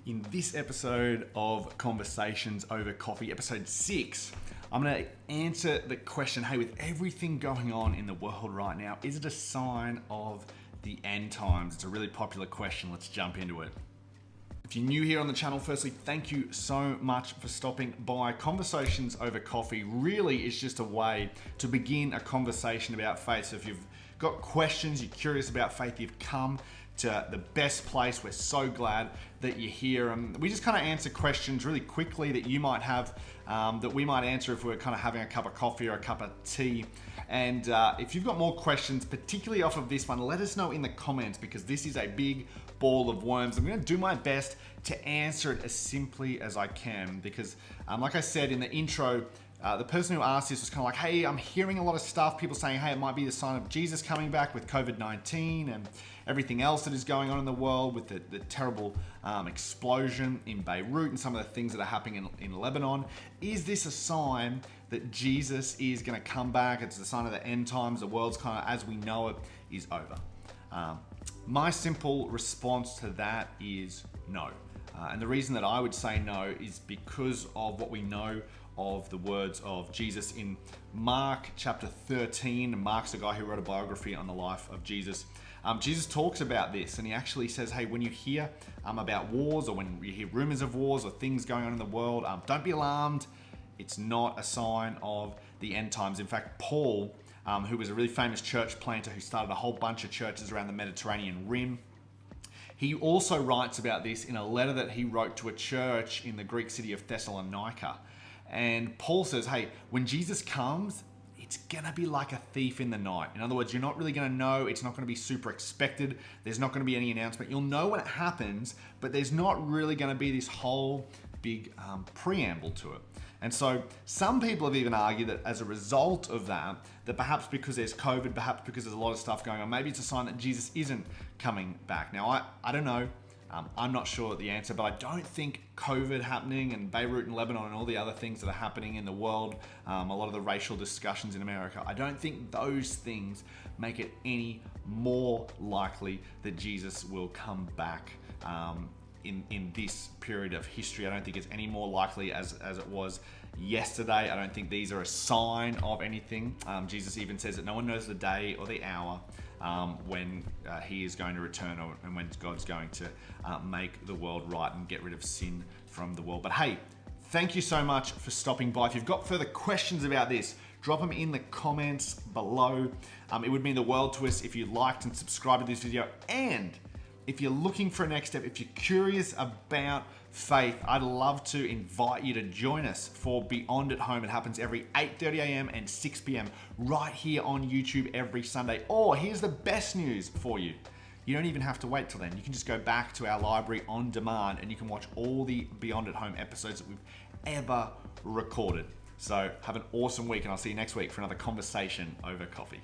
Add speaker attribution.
Speaker 1: In this episode of Conversations Over Coffee, episode 6, I'm going to answer the question, hey, with everything going on in the world right now, is it a sign of the end times? It's a really popular question. Let's jump into it. If you're new here on the channel, firstly, thank you so much for stopping by. Conversations Over Coffee really is just a way to begin a conversation about faith. So if you've got questions, you're curious about faith, you've come to the best place. We're so glad that you're here. We just kind of answer questions really quickly that you might have, that we might answer if we're kind of having a cup of coffee or a cup of tea. And if you've got more questions, particularly off of this one, let us know in the comments, because this is a big ball of worms. I'm going to do my best to answer it as simply as I can, because like I said in the intro, the person who asked this was kind of like, hey, I'm hearing a lot of stuff, people saying, hey, it might be the sign of Jesus coming back with COVID-19 and everything else that is going on in the world with the terrible explosion in Beirut and some of the things that are happening in Lebanon. Is this a sign that Jesus is going to come back? It's the sign of the end times. The world's kind of, as we know it, is over. My simple response to that is no. And the reason that I would say no is because of what we know of the words of Jesus in Mark chapter 13. Mark's the guy who wrote a biography on the life of Jesus. Jesus talks about this, and he actually says, hey, when you hear about wars, or when you hear rumors of wars or things going on in the world, don't be alarmed. It's not a sign of the end times. In fact, Paul, who was a really famous church planter who started a whole bunch of churches around the Mediterranean rim, he also writes about this in a letter that he wrote to a church in the Greek city of Thessalonica. And Paul says, hey, when Jesus comes, it's going to be like a thief in the night. In other words, you're not really going to know. It's not going to be super expected. There's not going to be any announcement. You'll know when it happens, but there's not really going to be this whole big preamble to it. And so some people have even argued that as a result of that perhaps because there's COVID, perhaps because there's a lot of stuff going on, maybe it's a sign that Jesus isn't coming back. Now, I don't know. I'm not sure the answer, but I don't think COVID happening and Beirut and Lebanon and all the other things that are happening in the world, a lot of the racial discussions in America, I don't think those things make it any more likely that Jesus will come back in this period of history. I don't think it's any more likely as it was yesterday. I don't think these are a sign of anything. Jesus even says that no one knows the day or the hour when he is going to return, and when God's going to make the world right and get rid of sin from the world. But hey, thank you so much for stopping by. If you've got further questions about this, drop them in the comments below. It would mean the world to us if you liked and subscribed to this video. And if you're looking for a next step, if you're curious about faith, I'd love to invite you to join us for Beyond at Home. It happens every 8:30 a.m. and 6 p.m. right here on YouTube every Sunday. Or here's the best news for you. You don't even have to wait till then. You can just go back to our library on demand and you can watch all the Beyond at Home episodes that we've ever recorded. So have an awesome week, and I'll see you next week for another conversation over coffee.